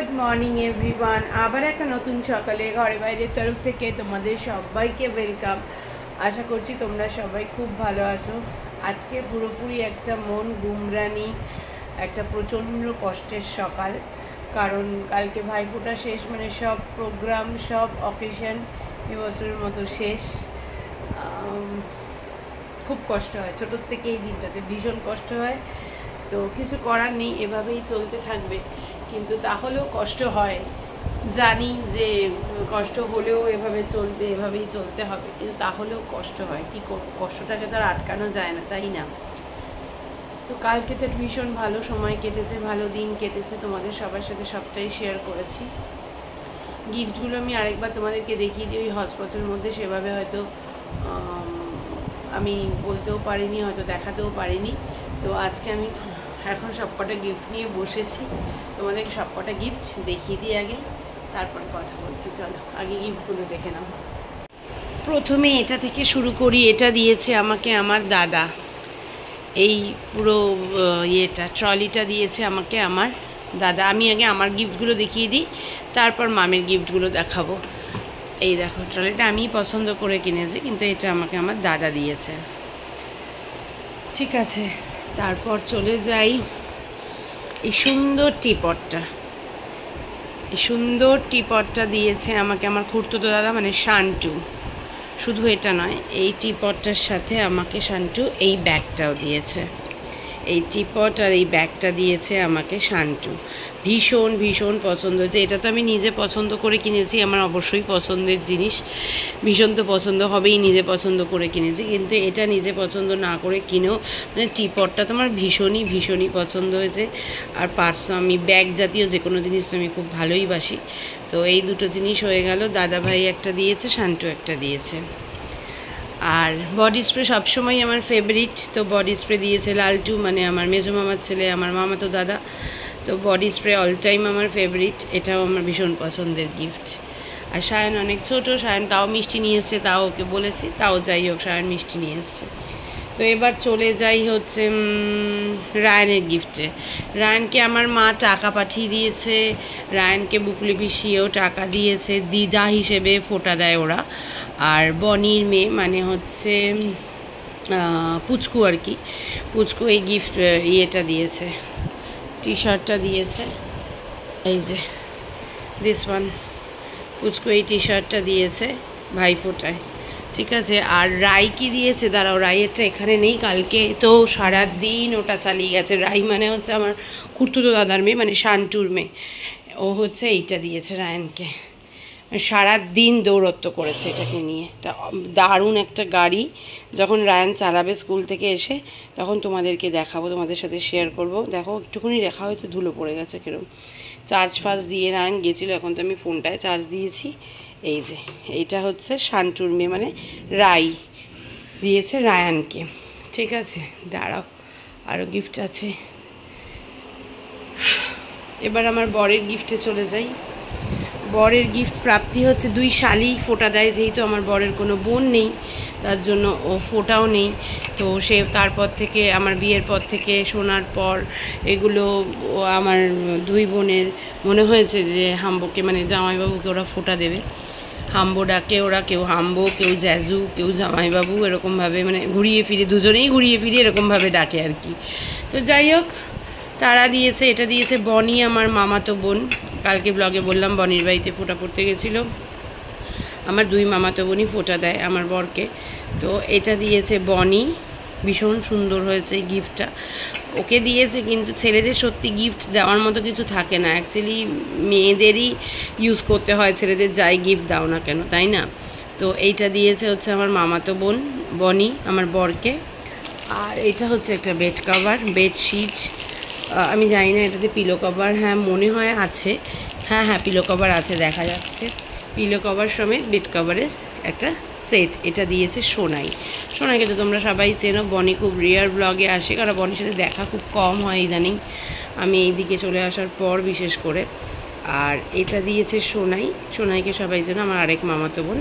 Good morning everyone. আবার একটা নতুন সকালে ঘরে বাইরের তরফ থেকে তোমাদের সবাইকে ওয়েলকাম। আশা করছি তোমরা সবাই খুব ভালো আছো। আজকে পুরোপুরি একটা মন গুমরানি, একটা প্রচণ্ড কষ্টের সকাল। কারণ কালকে ভাইফোঁটা শেষ, মানে সব প্রোগ্রাম, সব অকেশন এবছরের মতো শেষ। খুব কষ্ট হয়, ছোটোর থেকে এই দিনটাতে ভীষণ কষ্ট হয়। তো কিছু করার নেই, এভাবেই চলতে থাকবে। কিন্তু তাহলেও কষ্ট হয়, জানি যে কষ্ট হলেও এভাবে চলবে, এভাবেই চলতে হবে, কিন্তু তাহলেও কষ্ট হয়। কি কষ্টটাকে তার আটকানো যায় না, তাই না? তো কালকে তো ভীষণ ভালো সময় কেটেছে, ভালো দিন কেটেছে, তোমাদের সবার সাথে সবটাই শেয়ার করেছি। গিফটগুলো আমি আরেকবার তোমাদেরকে দেখিয়ে দিই, ওই হজপচের মধ্যে সেভাবে হয়তো আমি বলতেও পারিনি, হয়তো দেখাতেও পারিনি। তো আজকে আমি এখন সবকটা গিফট নিয়ে বসেছি, তোমাদের সবকটা গিফট দেখিয়ে দিই আগে, তারপর কথা বলছি। চলো আগে গিফটগুলো দেখে নাও। প্রথমে এটা থেকে শুরু করি। এটা দিয়েছে আমাকে আমার দাদা, এই পুরো ট্রলিটা দিয়েছে আমাকে আমার দাদা। আমি আগে আমার গিফটগুলো দেখিয়ে দিই, তারপর মামের গিফটগুলো দেখাবো। এই দেখো, ট্রলিটা আমি পছন্দ করে কিনেছি, কিন্তু এটা আমাকে আমার দাদা দিয়েছে। ঠিক আছে, তারপর চলে যাই এই সুন্দর টিপটটা দিয়েছে আমাকে আমার খুড়তুতো দাদা, মানে শান্টু। শুধু এটা নয়, এই টিপটটার সাথে আমাকে শান্টু এই ব্যাগটাও দিয়েছে। এই টিপট আর এই ব্যাগটা দিয়েছে আমাকে শান্টু। ভীষণ ভীষণ পছন্দ হয়েছে। এটা তো আমি নিজে পছন্দ করে কিনেছি, আমার অবশ্যই পছন্দের জিনিস, ভীষণ তো পছন্দ হবেই, নিজে পছন্দ করে কিনেছি। কিন্তু এটা নিজে পছন্দ না করে কিনেও, মানে টিপটটা তো আমার ভীষণই পছন্দ হয়েছে। আর পার্স, আমি ব্যাগ জাতীয় যে কোনো জিনিস তো আমি খুব ভালোই বাসি। তো এই দুটো জিনিস হয়ে গেল, দাদা ভাই একটা দিয়েছে, শান্টু একটা দিয়েছে। আর বডি স্প্রে সবসময় আমার ফেভারিট, তো বডি স্প্রে দিয়েছে লালটু, মানে আমার মেজো মামার ছেলে, আমার মামা তো দাদা। তো বডি স্প্রে অল টাইম আমার ফেভারিট, এটাও আমার ভীষণ পছন্দের গিফট। আর সায়ন অনেক ছোটো, সায়ন তাও মিষ্টি নিয়ে এসছে, তাও ওকে বলেছি, তাও যাই হোক সায়ন মিষ্টি নিয়ে এসছে। তো এবার চলে যাই হচ্ছে রায়ানের গিফটে। রায়ানকে আমার মা টাকা পাঠিয়ে দিয়েছে, রায়ানকে বুকলি পিসিয়েও টাকা দিয়েছে, দিদা হিসেবে ফোঁটা দেয় ওরা। আর বনির মেয়ে, মানে হচ্ছে পুচকু আর কি, পুচকু এই গিফট ইয়েটা দিয়েছে, টি শার্টটা দিয়েছে। এই যে দিস ওয়ান, পুচকু এই টি শার্টটা দিয়েছে ভাইফোঁটায়। ঠিক আছে, আর রাই কি দিয়েছে, দাঁড়াও, রাইয়েরটা এখানে নেই, কালকে তো সারাদিন ওটা চালিয়ে গেছে। রাই মানে হচ্ছে আমার খুড়তুতো দাদার মেয়ে, মানে শান্টুর মেয়ে। ও হচ্ছে এইটা দিয়েছে রায়ানকে, সারাদিন দৌড়ত্ব করেছে এটাকে নিয়ে। এটা দারুণ একটা গাড়ি, যখন রায়ান চালাবে স্কুল থেকে এসে তখন তোমাদেরকে দেখাবো, তোমাদের সাথে শেয়ার করব। দেখো একটুখানি রেখা হয়েছে, ধুলো পড়ে গেছে কিরম। চার্জ ফার্জ দিয়ে রায়ান গেছিলো, এখন তো আমি ফোনটায় চার্জ দিয়েছি। এই যে এইটা হচ্ছে শান্টুর মেয়ে, মানে রাই দিয়েছে রায়ানকে। ঠিক আছে, দাঁড়াও আরও গিফট আছে। এবার আমার বরের গিফটে চলে যাই। বরের গিফট প্রাপ্তি হচ্ছে, দুই শালি ফোঁটা দেয়, যেহেতু আমার বরের কোনো বোন নেই তার জন্য ও ফোঁটাও নেই। তো সে তারপর থেকে, আমার বিয়ের পর থেকে শোনার পর এগুলো আমার দুই বোনের মনে হয়েছে যে হাম্বোকে, মানে জামাইবাবুকে ওরা ফোঁটা দেবে। হাম্বো ডাকে ওরা, কেউ হাম্বো, কেউ জ্যাজু, কেউ জামাইবাবু, এরকমভাবে মানে ঘুরিয়ে ফিরে, দুজনেই ঘুরিয়ে ফিরে এরকমভাবে ডাকে আর কি। তো যাই হোক, তারা দিয়েছে। এটা দিয়েছে বনি, আমার মামাতো বোন। কালকে ব্লগে বললাম বনির বাড়িতে ফোঁটা পড়তে গেছিলো। আমার দুই মামাতো বোনই ফোঁটা দেয় আমার বরকে। তো এটা দিয়েছে বনি, ভীষণ সুন্দর হয়েছে গিফটটা, ওকে দিয়েছে। কিন্তু ছেলেদের সত্যি গিফট দেওয়ার মতো কিছু থাকে না, অ্যাকচুয়ালি মেয়েদেরই ইউজ করতে হয়, ছেলেদের যাই গিফট দাও না কেন, তাই না? তো এইটা দিয়েছে হচ্ছে আমার মামাতো বোন বনি আমার বরকে। আর এটা হচ্ছে একটা বেড কভার, বেডশিট। আমি জানি না এটাতে পিলো কভার, হ্যাঁ মনে হয় আছে, হ্যাঁ পিলো কভার আছে, দেখা যাচ্ছে। পিলো কভার সমেত বেড কভারের একটা সেট, এটা দিয়েছে সোনাইকে তো তোমরা সবাই চেনো, বনি খুব রেয়ার ব্লগে আসে, কারণ বনির সাথে দেখা খুব কম হয় ইদানিং, আমি এইদিকে চলে আসার পর বিশেষ করে। আর এটা দিয়েছে সোনাইকে সবাই চেনো, আমার আরেক মামাতো বোন।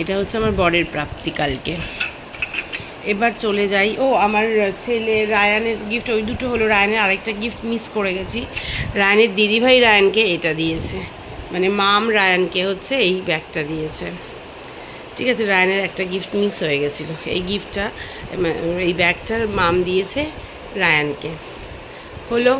এটা হচ্ছে আমার বরের প্রাপ্তি কালকে। এবার চলে যাই। ও আমার ছেলে রায়ানের গিফট, ওই দুটো হলো। রায়ানের আরেকটা গিফট মিস করে গেছি। রায়ানের দিদিভাই রায়ানকে এটা দিয়েছে, মানে মাম রায়ানকে হচ্ছে এই ব্যাগটা দিয়েছে। ঠিক আছে, রায়ানের একটা গিফট মিস হয়ে গেছিলো। এই গিফটটা, এই ব্যাগটার মাম দিয়েছে রায়ানকে। হলো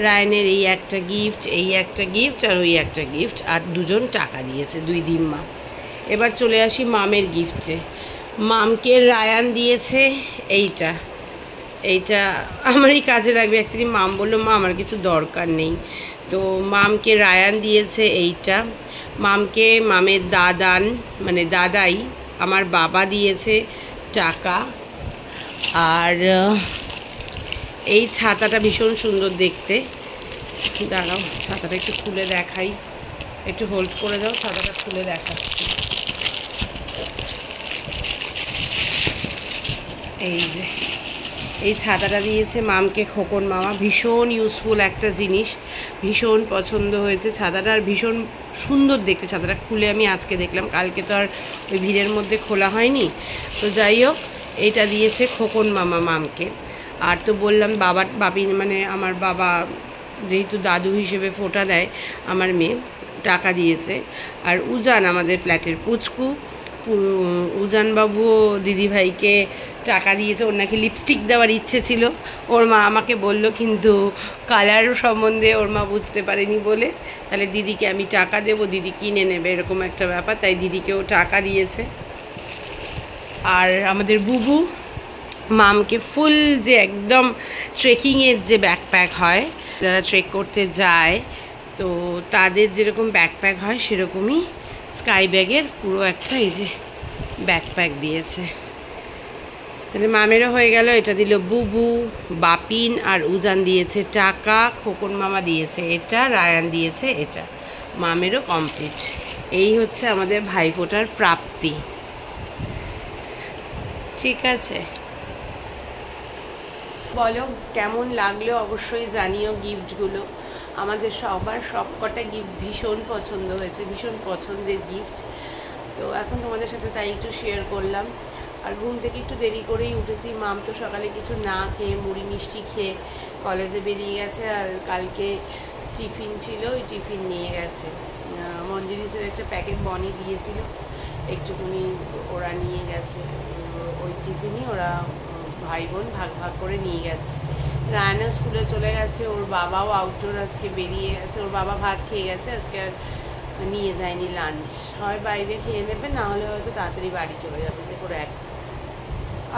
রায়ানের এই একটা গিফট, এই একটা গিফট, আর ওই একটা গিফট, আর দুজন টাকা দিয়েছে, দুই দিম্মা। এবার চলে আসি মামের গিফটে। মামকে রায়ান দিয়েছে এইটা। এইটা আমারই কাজে লাগবে অ্যাকচুয়ালি। মাম বললো মা আমার কিছু দরকার নেই, তো মামকে রায়ান দিয়েছে এইটা। মামকে মামের দাদান, মানে দাদাই, আমার বাবা দিয়েছে টাকা। আর এই ছাতাটা ভীষণ সুন্দর দেখতে। দাঁড়াও, ছাতাটা একটু খুলে দেখাই, একটু হোল্ড করে দাও, ছাতাটা খুলে দেখাচ্ছি। এই যে এই ছাতাটা দিয়েছে মামকে খোকন মামা। ভীষণ ইউজফুল একটা জিনিস, ভীষণ পছন্দ হয়েছে ছাতাটা, আর ভীষণ সুন্দর দেখতে। ছাতাটা খুলে আমি আজকে দেখলাম, কালকে তো আর ওই ভিড়ের মধ্যে খোলা হয়নি। তো যাই হোক, এইটা দিয়েছে খোকন মামা মামকে। আর তো বললাম বাবার বাপি, মানে আমার বাবা যেহেতু দাদু হিসেবে ফোঁটা দেয়, আমার মেয়ে টাকা দিয়েছে। আর উজান, আমাদের ফ্ল্যাটের পুচকু উজানবাবুও দিদিভাইকে টাকা দিয়েছে। ওর নাকি লিপস্টিক দেওয়ার ইচ্ছে ছিল, ওর মা আমাকে বলল, কিন্তু কালার সম্বন্ধে ওর মা বুঝতে পারেনি বলে, তাহলে দিদিকে আমি টাকা দেবো, দিদি কিনে নেবে, এরকম একটা ব্যাপার। তাই দিদিকেও টাকা দিয়েছে। আর আমাদের বুবু মামকে ফুল যে একদম ট্রেকিংয়ের যে ব্যাকপ্যাক হয়, যারা ট্রেক করতে যায় তো তাদের যেরকম ব্যাকপ্যাক হয় সেরকমই স্কাই ব্যাগের পুরো একটা এই যে ব্যাকপ্যাক দিয়েছে। তাহলে মামেরও হয়ে গেল। এটা দিল বুবু, বাপিন আর উজান দিয়েছে টাকা, খোকন মামা দিয়েছে এটা, রায়ান দিয়েছে এটা। মামেরও কমপ্লিট। এই হচ্ছে আমাদের ভাইফোঁটার প্রাপ্তি। ঠিক আছে, বলো কেমন লাগলো অবশ্যই জানিও গিফটগুলো। আমাদের সবার সবকটা গিফট ভীষণ পছন্দ হয়েছে, ভীষণ পছন্দের গিফট। তো এখন তোমাদের সাথে তাই একটু শেয়ার করলাম। আর ঘুম থেকে একটু দেরি করেই উঠেছি। মাম তো সকালে কিছু না খেয়ে মুড়ি মিষ্টি খেয়ে কলেজে বেরিয়ে গেছে। আর কালকে টিফিন ছিল, ওই টিফিন নিয়ে গেছে। মঞ্জুরিসের একটা প্যাকেট বনি দিয়েছিল, একটুকুনি ওরা নিয়ে গেছে। ওই টিফিনই ওরা ভাই বোন ভাগ ভাগ করে নিয়ে গেছে। রায়না স্কুলে চলে গেছে, ওর বাবাও আউটডোর আজকে বেরিয়ে গেছে। ওর বাবা ভাত খেয়ে গেছে, আজকে আর নিয়ে যায়নি লাঞ্চ। হয় বাইরে খেয়ে নেবে, না হলে হয়তো তাড়াতাড়ি বাড়ি চলে যাবে। যে করে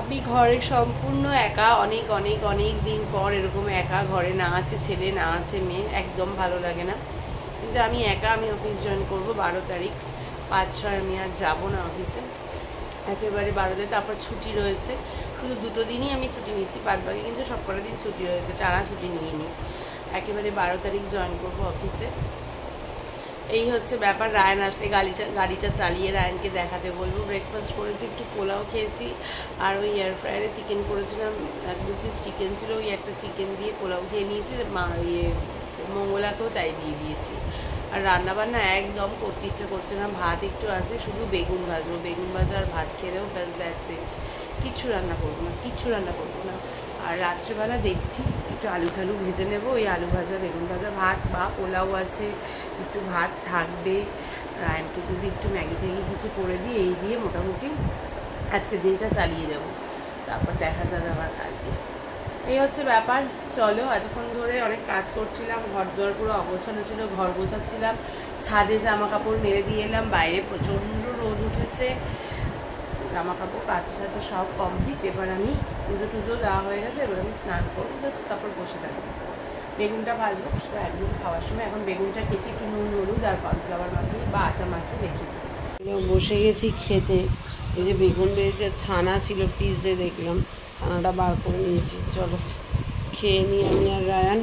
আমি ঘরে সম্পূর্ণ একা, অনেক অনেক অনেক দিন পর এরকম একা ঘরে, না আছে ছেলে না আছে মেয়ে, একদম ভালো লাগে না। কিন্তু আমি একা, আমি অফিস জয়েন করবো 12 তারিখ, 5-6 আমি আর যাবো না অফিসে একেবারে 12তে। তারপর ছুটি রয়েছে, শুধু 2 দিনই আমি ছুটি নিচ্ছি, বাদ বাকি কিন্তু সবকটা দিন ছুটি রয়েছে, টানা ছুটি নিয়ে নিই। একেবারে 12 তারিখ জয়েন করবো অফিসে। এই হচ্ছে ব্যাপার। রায়ান আসলে গাড়িটা চালিয়ে রায়ানকে দেখাতে বলবো। ব্রেকফাস্ট করেছি, একটু পোলাও খেয়েছি, আর ওই এয়ার ফ্রায়ারে চিকেন করেছিলাম, 1-2 পিস চিকেন ছিল, ওই একটা চিকেন দিয়ে পোলাও খেয়ে নিয়েছি। মঙ্গলাকেও তাই দিয়ে দিয়েছি। আর রান্নাবান্না একদম করতে ইচ্ছে করছে না, ভাত একটু আছে, শুধু বেগুন ভাজবো, বেগুন ভাজা আর ভাত খেলেও ব্যাস, দ্যাটস ইট। কিচ্ছু রান্না করবো না, কিচ্ছু রান্না করবো না। আর রাত্রেবেলা দেখছি একটু আলু টালু ভেজে নেবো, ওই আলু ভাজা বেগুন ভাজা, ভাত বা পোলাও আছে, একটু ভাত থাকবে। রায়ানকে যদি একটু ম্যাগি ট্যাগি কিছু করে দিই, এই দিয়ে মোটামুটি আজকের দিনটা চালিয়ে দেবো। তারপর দেখা যাবে আবার কালকে। এই হচ্ছে ব্যাপার। চলো, এতক্ষণ ধরে অনেক কাজ করছিলাম, ঘর দুয়ার পুরো অগোছানো ছিল, ঘর গোছাচ্ছিলাম, ছাদে জামা কাপড় মেরে দিয়ে এলাম, বাইরে প্রচণ্ড রোদ উঠেছে, জামা কাপড় কাচা টাচা সব কমপ্লিট। এবার আমি পুজো টুজো দেওয়া হয়ে গেছে, এবার আমি স্নান করবো, ব্যাস তারপর বসে থাকবো। বেগুনটা ভাজবো, সেটা একদিন খাওয়ার সময়। এখন বেগুনটা কেটে একটু নুন হলুদ আর কর্নফ্লাওয়ার মাখিয়ে বা আটা মাখিয়ে রেখে দিই। বসে গেছি খেতে। এই যে বেগুন বেজে ছানা ছিল ফ্রিজে, দেখলাম ছানাটা বার করে নিয়েছি। চলো খেয়ে নিই আমি আর রায়ান,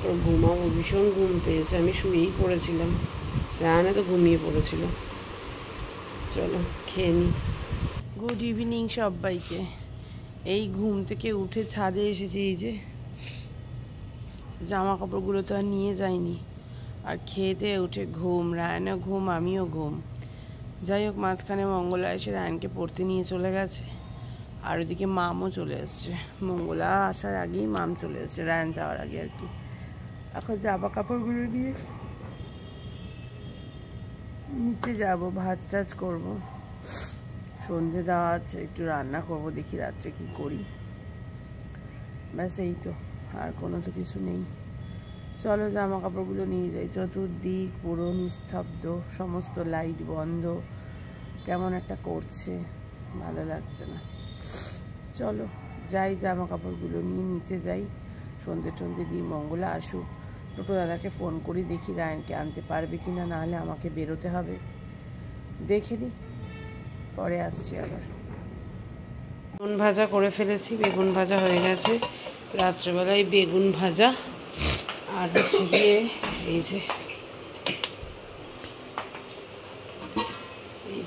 তোর ঘুমাবো, ভীষণ ঘুম পেয়েছে। আমি শুয়েই পড়েছিলাম, রায়ানে তো ঘুমিয়ে পড়েছিল। চলো খেয়ে নিই। গুড ইভিনিং সবাইকে। এই ঘুম থেকে উঠে ছাদে এসেছি, এই যে জামা কাপড়গুলো তো আর নিয়ে যাইনি, আর খেতে উঠে ঘুম, রায়ানও ঘুম, আমিও ঘুম। যাই হোক, মাঝখানে মঙ্গলা এসে রায়ানকে পড়তে নিয়ে চলে গেছে, আর ওইদিকে মামও চলে এসছে, মঙ্গলা আসার আগেই মাম চলে এসছে, রায়ন যাওয়ার আগে আর কি। এখন জামা কাপড়গুলো নিয়ে নিচে যাব, ভাজ টাজ করবো, সন্ধে দেওয়া আছে, একটু রান্না করবো, দেখি রাত্রে কি করি, ব্যাস এই তো, আর কোনো তো কিছু নেই। চলো জামা কাপড়গুলো নিয়ে যাই। চতুর্দিক পুরো নিস্তব্ধ, সমস্ত লাইট বন্ধ, কেমন একটা করছে, ভালো লাগছে না। চলো যাই, জামা কাপড়গুলো নিয়ে নিচে যাই, সন্ধে টন্ধে দিই, মঙ্গলা আসুক, টোটো দাদাকে ফোন করি, দেখি রায়নকে আনতে পারবে কি না, নাহলে আমাকে বেরোতে হবে, দেখে নিই, পরে আসছি আবার। বেগুন ভাজা করে ফেলেছি, বেগুন ভাজা হয়ে গেছে, রাত্রেবেলায় বেগুন ভাজা, আর হচ্ছে গিয়ে এই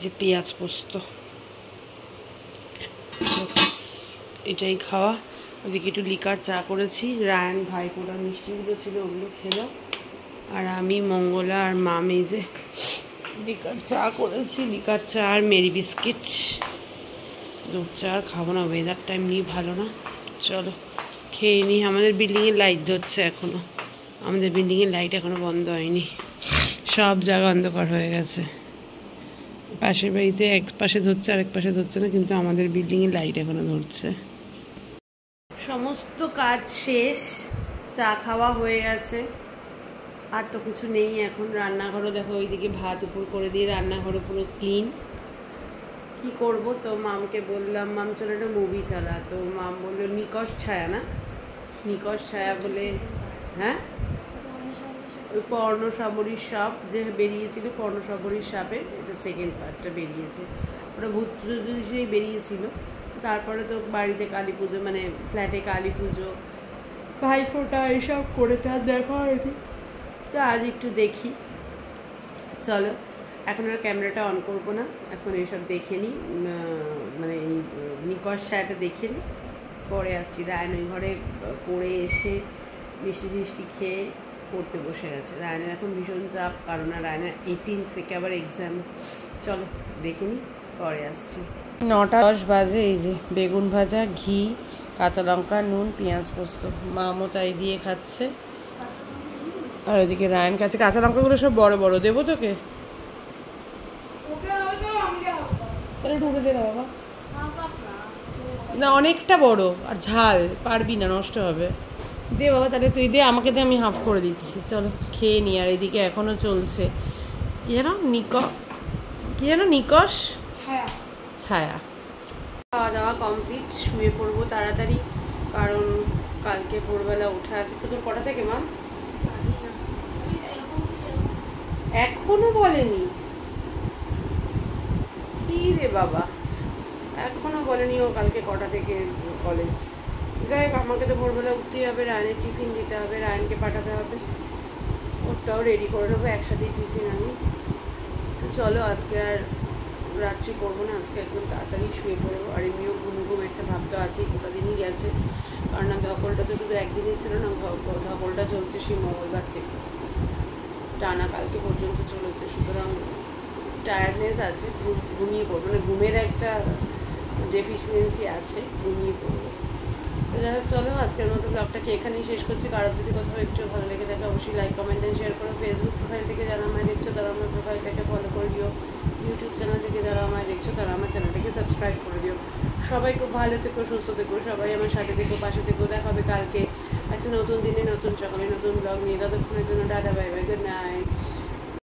যে পেঁয়াজ পোস্ত, এটাই খাওয়া। ওদিকে একটু লিকার চা করেছি, রায়ন ভাইপোরা মিষ্টিগুলো ছিল ওগুলো খেলো, আর আমি মঙ্গলা আর মাম এই যে লিকার চা করেছি, লিকার চা আর মেরি বিস্কিট। দুধ চা আর খাবো না, ওয়েদার টাইম নিয়ে ভালো না। চলো খেয়ে নিই। আমাদের বিল্ডিংয়ের লাইট ধরছে এখনও, আমাদের বিল্ডিংয়ের লাইট এখনও বন্ধ হয়নি, সব জায়গা অন্ধকার হয়ে গেছে। পাশের বাড়িতে এক পাশে ধরছে আর এক পাশে ধরছে না, কিন্তু আমাদের বিল্ডিংয়ের লাইট এখনও ধরছে। সমস্ত কাজ শেষ, চা খাওয়া হয়ে গেছে, আর তো কিছু নেই এখন। রান্নাঘরও দেখো, ওইদিকে ভাত উপর করে দিয়ে রান্নাঘরও পুরো ক্লিন। কি করব, তো মামকে বললাম, মাম চলো একটা মুভি চালা, তো মাম বললো নিকশ ছায়া, না নিকশ ছায়া বলে, হ্যাঁ ওই পর্ণসাবরীর সাপ যে বেরিয়েছিল, পর্ণসাবরীর সাপের এটা সেকেন্ড পার্টটা বেরিয়েছে। ওটা ভূত চতুর্দশীই বেরিয়েছিল, তারপরে তো বাড়িতে কালী পুজো, মানে ফ্ল্যাটে কালী পুজো, ভাইফোঁটা এইসব করে তার দেখা হয়নি, তো আজ একটু দেখি। চলো এখন আর ক্যামেরাটা অন করবো না, এখন এইসব দেখে নিই, মানে এই নিকশ ছায়াটা দেখে নিই, পরে আসছি। রায়ন ওই ঘরে পড়ে এসে মিষ্টি টিষ্টি খেয়ে পড়তে বসে গেছে। রায়নের এখন ভীষণ চাপ, কারণ রায়নের 18 থেকে আবার এক্সাম। চলো দেখে নিই, পরে আসছি। 9:10 বাজে। এই যে বেগুন ভাজা, ঘি, কাঁচা লঙ্কা, নুন, পেঁয়াজ পোস্ত, মামও তাই দিয়ে খাচ্ছে। আর ওইদিকে রায়ন কাছে কাঁচা লঙ্কাগুলো সব বড় বড়, দেবো তোকে? তাহলে ঢুকে দে বাবা, না অনেকটা বড় আর ঝাল, পারবি না, নষ্ট হবে। দে বাবা, তাহলে তুই দে, আমাকে দে, আমি হাফ করে দিচ্ছি। চলো খেয়ে নি। আর এদিকে এখনও চলছে কি যেন নিকশ ছায়া। খাওয়া দাওয়া কমপ্লিট, শুয়ে পড়বো তাড়াতাড়ি, কারণ কালকে ভোরবেলা উঠে আছে। তো তোর কটা থেকে মা? এখনো বলেনি কি রে বাবা, এখনো বলেনি ও কালকে কটা থেকে কলেজ। যাই হোক, আমাকে তো ভোরবেলা উঠতেই হবে, রায়নের টিফিন দিতে হবে, রায়নকে পাঠাতে হবে, ওটাও রেডি করে নেবো, একসাথেই টিফিন আমি। তো চলো আজকে আর রাত্রি করবো না, আজকে একদম তাড়াতাড়ি শুয়ে পড়বো। আর এমনিও ঘুম একটা ভাব তো আছেই, গোটা দিনই গেছে, কারণ না ধকলটা তো শুধু একদিনই ছিল না, ধকলটা চলছে সেই মঙ্গলবার থেকে টানা কালকে পর্যন্ত চলেছে, সুতরাং টায়ার্ডনেস আছে, ঘুমিয়ে পড়বো, মানে ঘুমের একটা ডেফিসিয়েন্সি আছে, ঘুমিয়ে পড়বো। তো যাই হোক, চলো আজকের মতো ব্লগটাকে এখানেই শেষ করছি। কারোর যদি কোথাও একটু ভালো লেগে থাকে অবশ্যই লাইক, কমেন্ট অ্যান্ড শেয়ার করো। ফেসবুক প্রোফাইল থেকে যারা আমায় দেখছো তারা আমার প্রোফাইলটাকে ফলো করে দিও, ইউটিউব চ্যানেল থেকে যারা আমায় দেখছো তারা আমার চ্যানেলটাকে সাবস্ক্রাইব করে দিও। সবাই খুব ভালো থেকো, সুস্থ থেকো, সবাই আমার সাথে থেকো, পাশে থেকো। দেখা হবে কালকে একটা নতুন দিনে, নতুন সকালে, নতুন ব্লগ নিয়ে। ততক্ষণের জন্য tata, bye bye, good night.